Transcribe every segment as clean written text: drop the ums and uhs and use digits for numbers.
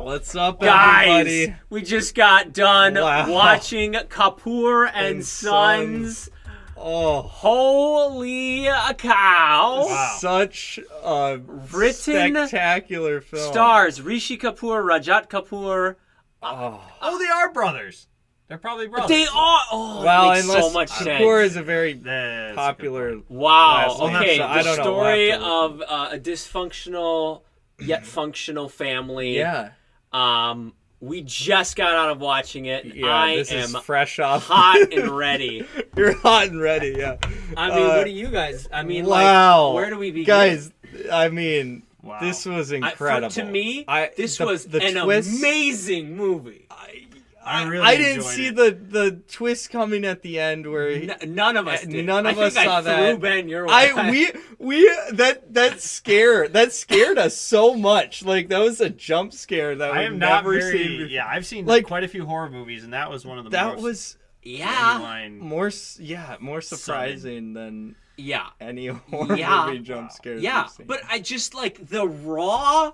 What's up, Guys, everybody? we just got done Wow. watching Kapoor and Sons. Oh, Holy cow. Wow. such a Written spectacular film. Stars Rishi Kapoor, Rajat Kapoor. Oh, they are brothers. They're probably brothers. They are. Oh, Well, it makes unless so much sense. Kapoor is a very That's popular. Wow. last name, Okay. so I The don't know. story We'll have of a dysfunctional yet functional family. Yeah. We just got out of watching it. Yeah, I this am is fresh off. hot and ready. You're hot and ready, yeah. I mean, what do you guys? I mean, wow. like, where do we begin? Guys, I mean, Wow. this was I- incredible. to me, this the was an twist, amazing movie. I didn't enjoyed see it. the twist coming at the end where he, None of us did. none of I us think saw I that. Threw Ben your way. That scared us so much. Like that was a jump scare that I we've am not never very. seen before. Yeah, I've seen Like- quite a few horror movies, and that was one of the That most was Yeah. genuine. more surprising than Yeah. any horror Yeah. movie jump scares. Yeah. we've seen. But I just like the raw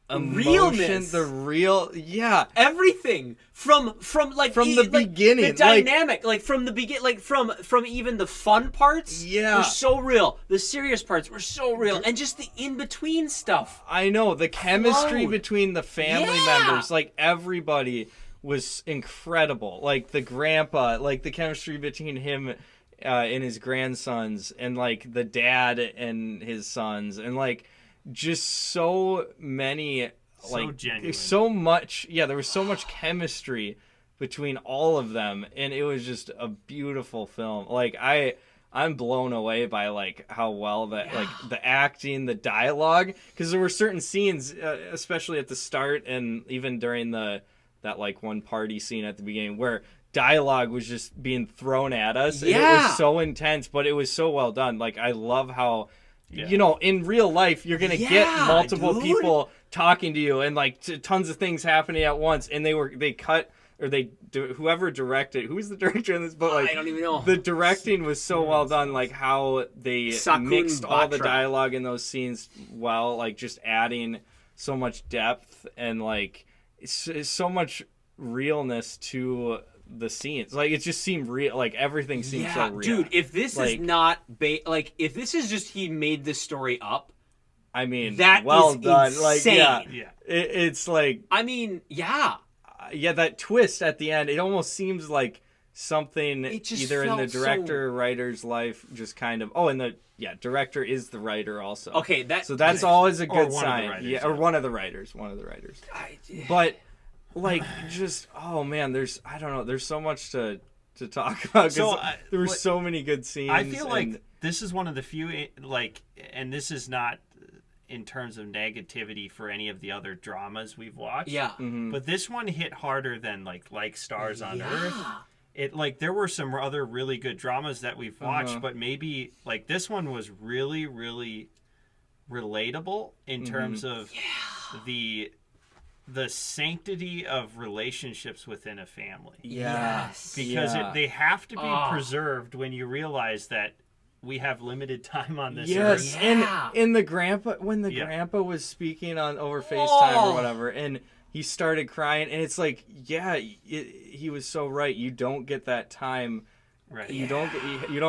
Emotion, realness. the real, yeah. Everything from like From the beginning, the dynamic, like from the begin, like from even the fun parts, Yeah. were so real. The serious parts were so real, and just the in between stuff. I know the chemistry Flowed. between the family Yeah. members, like everybody was incredible. Like the grandpa, like the chemistry between him and his grandsons, and like the dad and his sons, and like just so many, like genuine. so much. Yeah, there was so much chemistry between all of them, and it was just a beautiful film. Like I'm blown away by like how well that like the acting, the dialogue, because there were certain scenes, especially at the start and even during that like one party scene at the beginning where dialogue was just being thrown at us. And it Yeah. was so intense, but it was so well done. Like I love how, Yeah. you know, in real life you're gonna get Yeah, multiple dude. people talking to you and like tons of things happening at once, and they cut. Or whoever directed, who's the director in this? But like, I don't even know. the directing was so well done, like how they Sakun mixed all the Batra. dialogue in those scenes well, like just adding so much depth and like it's so much realness to the scenes. Like it just seemed real. Like everything seemed so real. Dude, if this is Like- not like if this is just he made this story up, I mean, that well is done. Like insane. yeah, Yeah. it's like I mean, yeah. yeah, that twist at the end, it almost seems like something It just either in the felt so- director or writer's life just kind of and the director is the writer also. Okay, So that's always a Or good one of the sign. writers, Or yeah. one of the writers. But like just man, there's so much to talk about because So, there were like, so many good scenes. I feel and- like this is one of the few and this is not in terms of negativity for any of the other dramas we've watched. Yeah. But this one hit harder than like Stars on Earth. It like there were some other really good dramas that we've watched, but maybe like this one was really, really relatable in terms of the sanctity of relationships within a family. Yes. Because Yeah. they have to be Oh. preserved when you realize that we have limited time on this Yes, earth. Yeah. and in the grandpa when the Yeah. grandpa was speaking on over FaceTime Oh. or whatever, and he started crying, and it's like, he was so right. You don't get that time. Right. You don't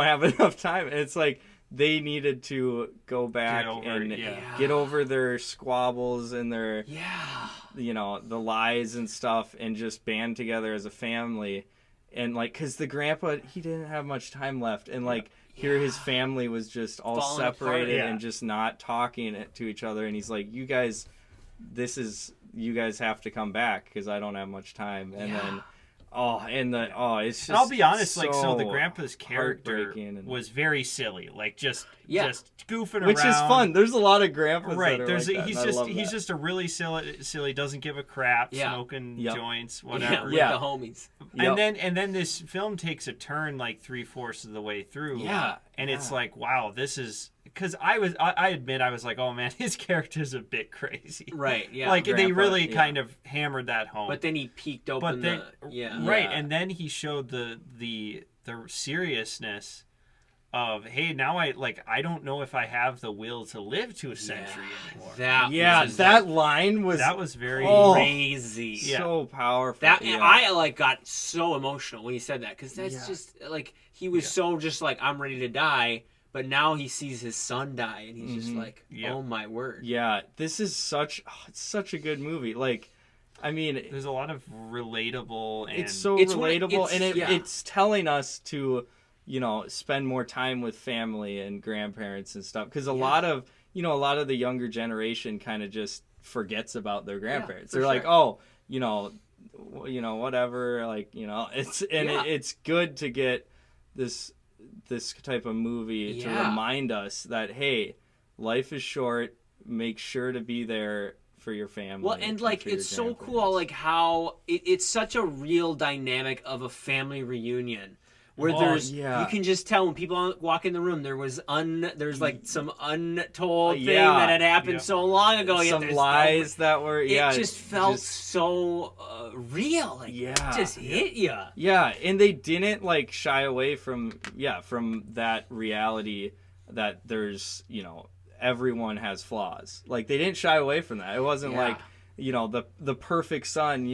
have enough time. And it's like they needed to go back get over their squabbles and their the lies and stuff, and just band together as a family. And like, because the grandpa, he didn't have much time left, and like here his family was just all Falling apart, separated yeah. and just not talking to each other. And he's like, you guys have to come back because I don't have much time. And then it's just, And I'll be honest, so so the grandpa's character heartbreaking and- was very silly, like just goofing which around. is fun. There's a lot of grandpas Right, that are there's like that, and I love he's that. just a really silly, doesn't give a crap, Yeah. smoking Yep. joints, Yeah, whatever. with Yeah. the homies. Yep. And then this film takes a turn like 3/4 of the way through. Yeah. And it's like, wow, this is because I admit I was like, oh man, his character's a bit crazy. Right, yeah. Like they Grandpa, really yeah. kind of hammered that home. But then he peeked open But then, the right, Yeah. and then he showed the seriousness of, hey, now I don't know if I have the will to live to a century anymore. That line was very crazy. So powerful. I got so emotional when he said that, because that's just like, he was so just like, I'm ready to die, but now he sees his son die and he's just like, oh my word. Yeah, this is such a good movie. Like, I mean, there's a lot of relatable, and it's relatable, and it's telling us to, spend more time with family and grandparents and stuff, because a lot of the younger generation kind of just forgets about their grandparents. They're like, oh, whatever, like, it's good to get this type of movie to remind us that, hey, life is short, make sure to be there for your family. Well, and like, it's so cool, like how it's such a real dynamic of a family reunion, where you can just tell when people walk in the room, there's like some untold thing that had happened so long ago. Some lies that were, it just felt so real. Like, it just hit you. Yeah, and they didn't like shy away from that reality that there's, everyone has flaws. Like, they didn't shy away from that. It wasn't like, the perfect son,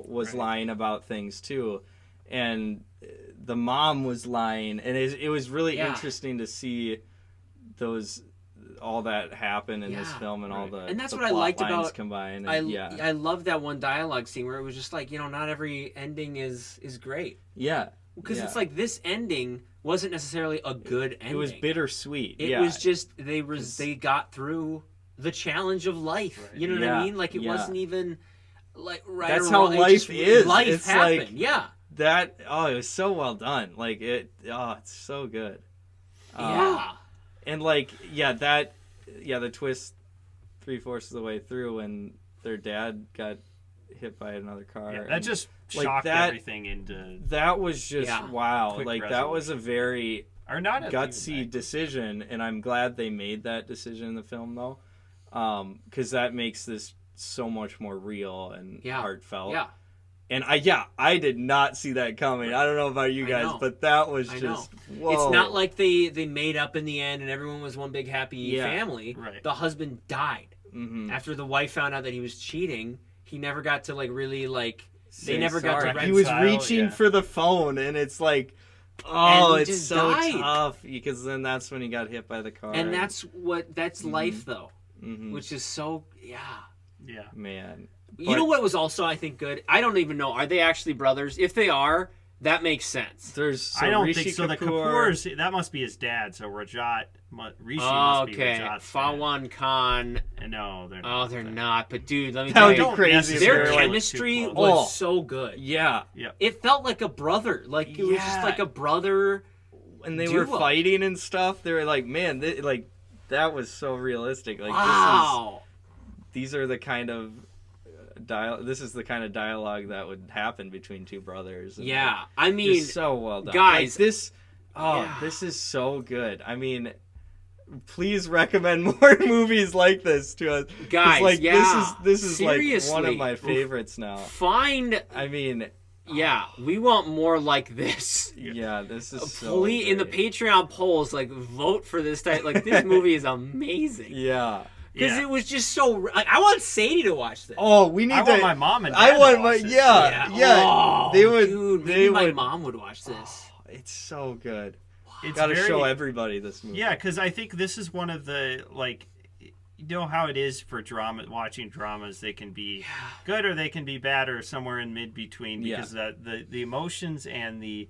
was lying about things too. And the mom was lying, and it was really interesting to see all that happen in this film, and all and that's the what I liked about combined. And, I love that one dialogue scene where it was just like, not every ending is great. Yeah. Because it's like, this ending wasn't necessarily a good ending. It was bittersweet. It was just they got through the challenge of life. Right. You know what I mean? Like, it wasn't even like right. That's or how wrong. life is. Life it's happened. Like, it was so well done. Like, it's so good. And like, the twist 3/4 of the way through when their dad got hit by another car. Yeah, that just shocked everything into. That was just wow. Quick like, resolution. that was a very not gutsy decision, and I'm glad they made that decision in the film, though, because that makes this so much more real and heartfelt. Yeah. And I did not see that coming. I don't know about you guys, but that was just whoa. It's not like they made up in the end and everyone was one big happy family. Right. The husband died. Mm-hmm. After the wife found out that he was cheating, he never got to like really like. They never got to reconcile. He was reaching for the phone, and it's like, it's so tough, because then that's when he got hit by the car. And that's life, though, which is so man. You know what was also, I think, good? I don't even know. Are they actually brothers? If they are, that makes sense. I don't think so. The Kapoors, that must be his dad. So Rishi must be Rajat's Fawan Khan. No, they're not. Oh, they're not. But dude, let me tell you, crazy. Their chemistry was so good. Yeah. It felt like a brother. Like, it was just like a brother. And they were fighting and stuff. They were like, man, that was so realistic. Like, these are the kind of this is the kind of dialogue that would happen between two brothers. And I mean, so well done, guys. Like, this is so good. I mean, please recommend more movies like this to us, guys. Like, this is like one of my favorites now. I mean, we want more like this. Yeah, this is so please great. In the Patreon polls, like, vote for this type. Like, this movie is amazing. Because it was just so. Like, I want Sadie to watch this. Oh, we need I to. want my mom and dad. I want my Oh, they would. Dude, maybe my mom would watch this. It's so good. It's got to show everybody this movie. Yeah, because I think this is one of the, like, you know how it is for watching dramas. They can be good or they can be bad or somewhere in mid between, because the emotions and the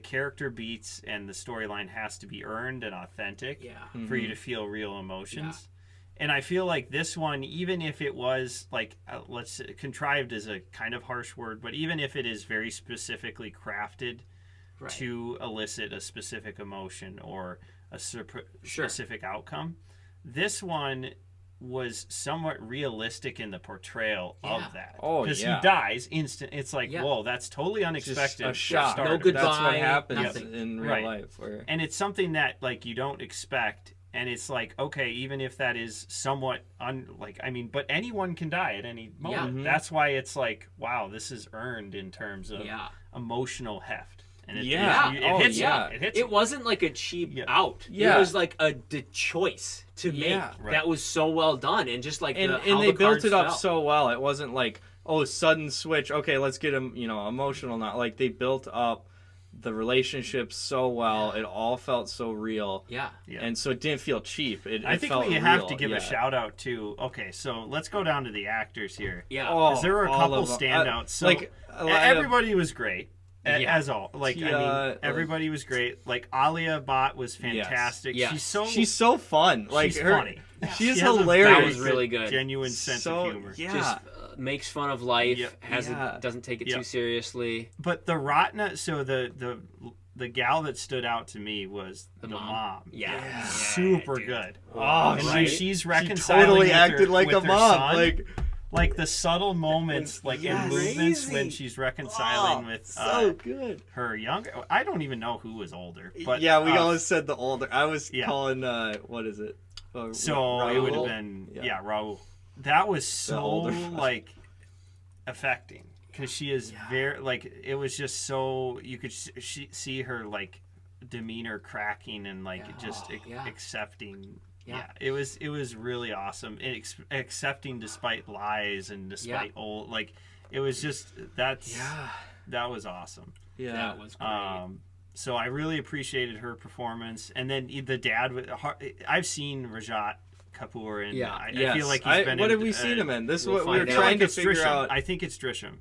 character beats and the storyline has to be earned and authentic for you to feel real emotions. And I feel like this one, even if it was like, contrived is a kind of harsh word, but even if it is very specifically crafted to elicit a specific emotion or a specific outcome, this one was somewhat realistic in the portrayal of that. Because he dies instant. It's like, whoa, that's totally unexpected. Just a shock. No goodbye. That's what happens Nothing. in real life. And it's something that, like, you don't expect. And it's like, okay, even if that is somewhat but anyone can die at any moment. That's why it's like, wow, this is earned in terms of emotional heft. And it hits you. It hits you. It wasn't like a cheap out. Yeah. It was like the choice to make. Right. That was so well done, and just like and how they the built cards it up fell. so well. It wasn't like, oh, sudden switch. Okay, let's get him, emotional now. Like they built up the relationship so well. It all felt so real. Yeah. And so it didn't feel cheap. I think felt we real. have to give a shout out to. Okay, so let's go down to the actors here. Yeah. Because there were a couple standouts. So everybody was great. As all, everybody was great. Like Alia Bhatt was fantastic. Yes. She's so fun. Like she's her, funny. She is That hilarious. was really good. Genuine sense of humor. Yeah. Just makes fun of life. Doesn't take it too seriously. But the Ratna, so the gal that stood out to me was the mom. Yeah. Super good. Oh, and she's reconciling. She totally with acted her, like with a her mom. son. Like the subtle moments, like in movements Crazy. when she's reconciling with so good. her younger. I don't even know who was older, but we always said the older. I was calling what is it? So Raul? it would have been Raul. That was so like affecting because she is very like it was just so you could see her like demeanor cracking and like just accepting. Yeah, it was really awesome. And accepting despite lies and despite old, like it was just that was awesome. Yeah, that was great. So I really appreciated her performance. And then the dad, I've seen Rajat Kapoor, and I feel like he's been. What have we seen him in? This is what we were trying to figure out. I think it's Drishyam.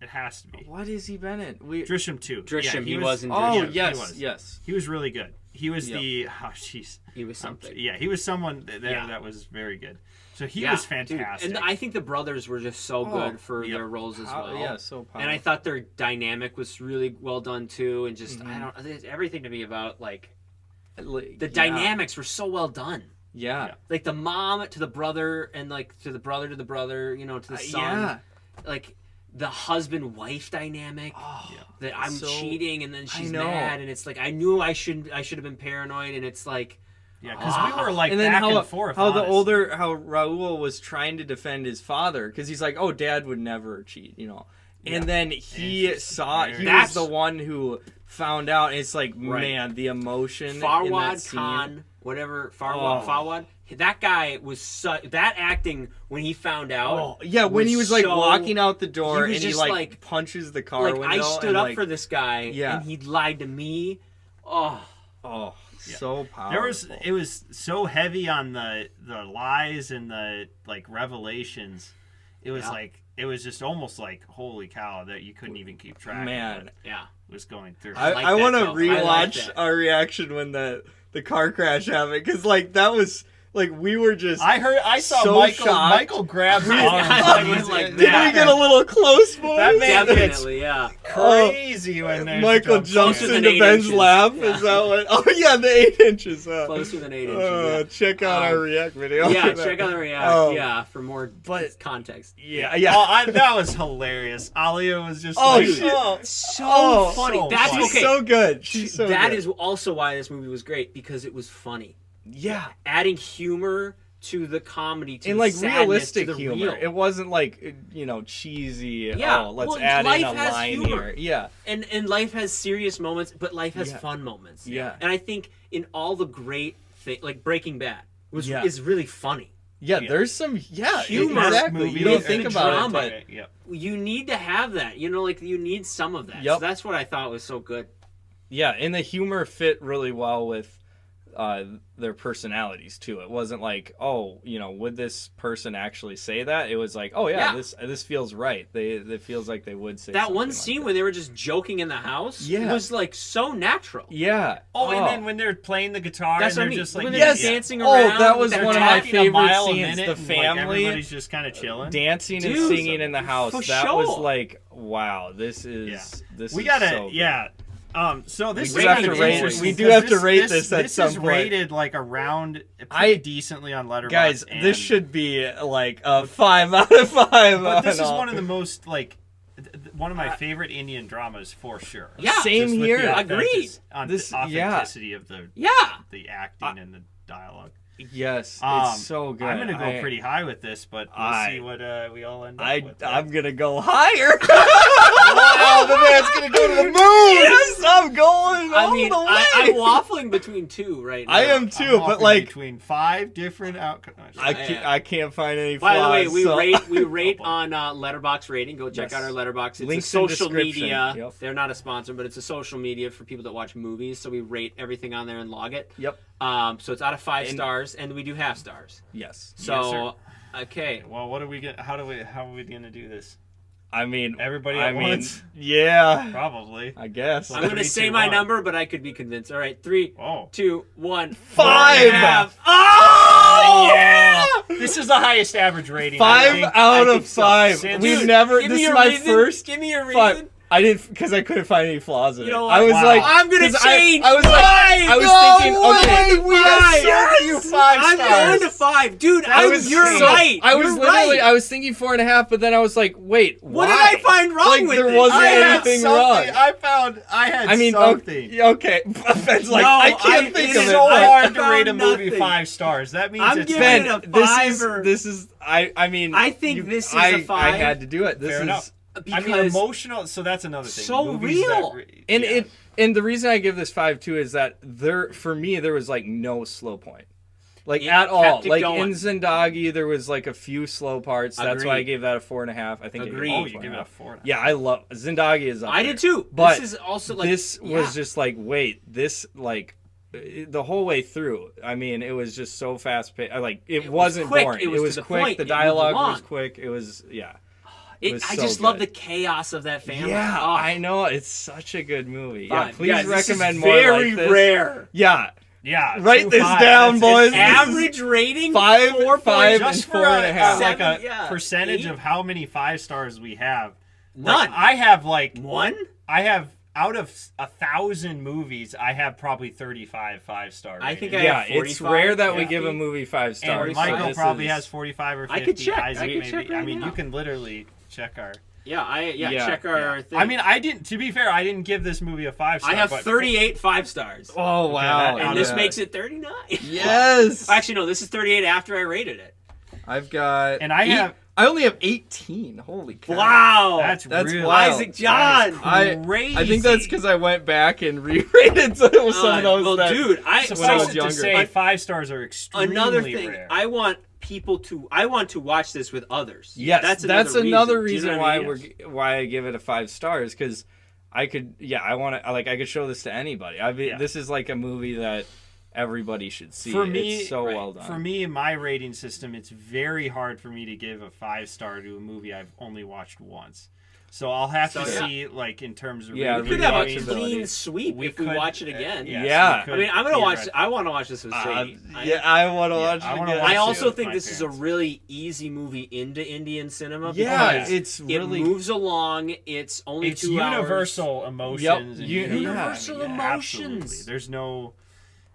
It has to be. What has he been in? Drishyam 2. Drishyam, he was in Drishyam. Oh, yes. He was really good. He was he was something. He was someone that was very good. So he was fantastic. Dude. And I think the brothers were just so good for their roles as well. Yeah, so powerful. And I thought their dynamic was really well done too. And just everything to me about like the dynamics were so well done. Yeah. Like the mom to the brother, and like to the brother, to the son. Like the husband-wife dynamic. That I'm cheating, and then she's mad, and it's like I knew I should have been paranoid, and it's like because we were like and then back and forth. How Raul was trying to defend his father because he's like, oh, Dad would never cheat, And then he was the one who found out. And it's like, man, the emotion. Farwad in that scene. Khan, whatever. Farwad. That guy was that acting when he found out. When he was like walking out the door and he like punches the car window. I stood up for this guy, and he lied to me. So powerful. It was so heavy on the lies and the like revelations. It was like it was just almost like holy cow that you couldn't even keep track. Man, of was going through. I want to rewatch our reaction when the car crash happened because like that was. Like we were just. I saw so Michael grab his arms. Did we get a little close, boys? That man definitely, crazy when Michael jumps into Ben's lap. Is that what? Oh yeah, the 8 inches. Closer than 8 inches. Check out our React video. Yeah, check out the React. For more context. Yeah. That was hilarious. Alia was just so funny. That's She's so good. She's so That good. is also why this movie was great, because it was funny. Yeah, adding humor to the comedy, to and the like sadness, realistic to the humor. real. It wasn't like cheesy. Yeah, let's add in a line humor. here. Yeah, and life has serious moments, but life has fun moments. Yeah, and I think in all the great things, like Breaking Bad is really funny. Yeah, there's some humor. Exactly. You don't think about drama. it, but you need to have that. Like you need some of that. Yep. So that's what I thought was so good. Yeah, and the humor fit really well with their personalities too. It wasn't like, would this person actually say that? It was like, this feels right. It feels like they would say that one like scene that. where they were just joking in the house. Was like so natural. Yeah. And then when they're playing the guitar, that's and what they're just like when they're dancing around. That was one of my favorite scenes. Minute, the family, everybody's just kind of chilling, dancing and singing in the house. That was like, wow, this is we gotta so good. So this we do have to rate this at some point. This is rated like around pretty decently on Letterboxd. Guys, this should be like a 5 out of 5. But this is one of the most one of my favorite Indian dramas for sure. Yeah, same here. Agreed. On the authenticity of the acting and the dialogue. Yes, it's so good. I'm gonna go pretty high with this, but we'll see what we all end up with. I'm gonna go higher. Wow, the man's gonna go to the moon. Yes, I'm going all the way. I'm waffling between two right now. I am too, but like between 5 different outcomes. I can't find any flaws. By the way, we rate on Letterboxd rating. Go check out our Letterboxd. It's Links a social in description. media. Yep. They're not a sponsor, but it's a social media for people that watch movies. So we rate everything on there and log it. Yep. So it's out of 5 stars, and we do half stars. Yes. So okay. Well, what do we get? How are we gonna do this? I mean, everybody at once? Yeah. Probably. I guess. I'm going to say my number, but I could be convinced. All right, 3, 2, 1, 5. Oh, yeah! This is the highest average rating. 5 out of 5. So. We've never. This is my first. Give me a reason. 5. I didn't because I couldn't find any flaws in it. You know what? I was like, I'm gonna change. I was like, I was thinking, okay, we have you 5 stars. I'm going to 5, dude. You're right. I was You're literally, right. I was thinking 4.5, but then I was like, wait, what why? did I find wrong with there this? wasn't I had anything something. wrong. I had something. Okay. Ben's like, No, I can't think It's of it. so hard to found rate a movie nothing. 5 stars. That means I'm it's giving Ben, it a 5. this is. I mean, I think this is a 5. I had to do it. This Fair is. enough. Because I mean, emotional. So that's another thing. so Movies real. And the reason I give this 5 too is that for me there was like no slow point, like It at all. kept it Like going. in Zindagi there was like a few slow parts. That's why I Agreed. gave that a 4.5. I think. Agreed. Oh, you give it a 4. Yeah, I love Zindagi is up I there. did too. But this is also like this was just like this the whole way through. I mean, it was just so fast paced. Like it wasn't quick. boring. It was to the quick. point. The It moved dialogue was along. quick. It was I so just love good. the chaos of that family. Yeah, Oh, I know. It's such a good movie. Yeah, 5. please this recommend is more very like this. rare. Yeah. Yeah. Write this 5. down, boys. Average rating 5, 4. 5, Just and for 4.5. like a 7, percentage 8? of how many 5 stars we have. None. Like, I have like 1. I have out of 1,000 movies, I have probably 35 5-star. I think ratings. I have 45, it's rare that we 50. give a movie 5 stars. And Michael This probably is- has 45 or 50. I could check. Isaac I could maybe. check right I mean, now. you can literally check our. Check our thing. I mean, I didn't. To be fair, I didn't give this movie a 5-star. I have but 38 5 stars. Oh wow! that- And this Yeah. makes it 39. Yes. Actually, no, this is 38 after I rated it. I've got. And I have. I only have 18. Holy cow! Wow. That's That's really wild. Isaac John. crazy. I think that's because I went back and rereaded some of those. Well, that, dude, when I was Suffice it younger. to say, 5 stars are extremely another thing, rare. I want to watch this with others. Yes, that's another Do you reason know why what I mean? why I give it a 5 stars, because I could. Yeah, I want to. Like, I could show this to anybody. This is like a movie that everybody should see. For me, it's so well done. For me, in my rating system, it's very hard for me to give a 5-star to a movie I've only watched once. So I'll have to see, like, in terms of Yeah, We could have a rewatchability. clean sweep if we watch it again. Yeah. we I mean, I'm gonna watch. I want to watch this with Sadie. I want to watch it I wanna again. watch I it also with think my this is a parents. really easy movie into Indian cinema. Yeah, because it's really- it moves along. It's only It's 2 hours. universal emotions. And Universal absolutely. emotions. There's no.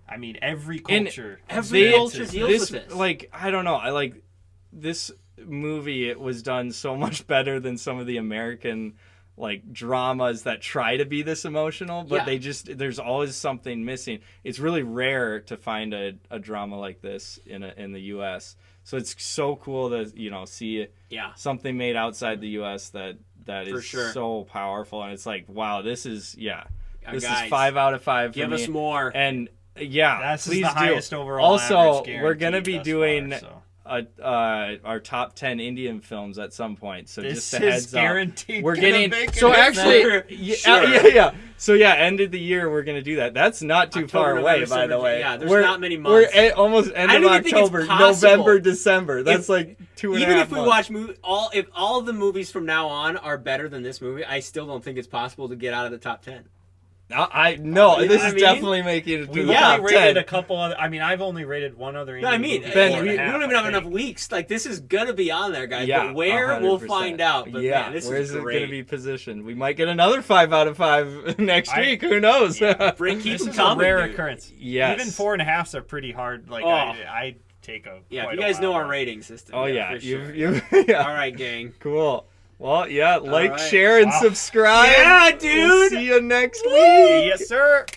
I mean, every culture. every culture deals this, with this. Like, I don't know. I like this movie. It was done so much better than some of the American like dramas that try to be this emotional, but there's always something missing. It's really rare to find a drama like this in the U.S. So it's so cool to see something made outside the U.S. that is so powerful, and it's like, wow, this is this guys, is 5 out of 5 for give me. us more. And That's please the do. highest overall. Also, average we're gonna be guaranteed doing thus far, so. our top 10 Indian films at some point. So This just a heads is guaranteed. up, we're gonna getting. make So it. actually, Sure. So end of the year we're gonna do that. That's not too far October, away, November, by the December, way. yeah, there's we're, not many We're months. almost end I of don't even think it's October, possible. November, December. That's like 2.5 Even if we months. watch if all of the movies from now on are better than this movie, I still don't think it's possible to get out of the top 10. I no, You know this what is I mean? definitely making it to We've the top only rated 10. a couple other. I mean, I've only rated one other. No, I mean, movie Ben, we 4.5, don't even have I enough think. weeks. Like, this is gonna be on there, guys. Yeah, but where, we'll 100%. find out. But man, this where's is it great. going to be positioned? We might get another 5 out of 5 next week. Who knows? Keep This them is coming, a rare dude. occurrence. Yes. Even 4.5s are pretty hard. Like Oh. I take a. Yeah, quite if you a guys know while, our but- rating system. Oh yeah, for sure. you All right, gang. Cool. Well, like, right. share, and Wow. subscribe. Yeah, We'll dude. see you next week. Yes, sir.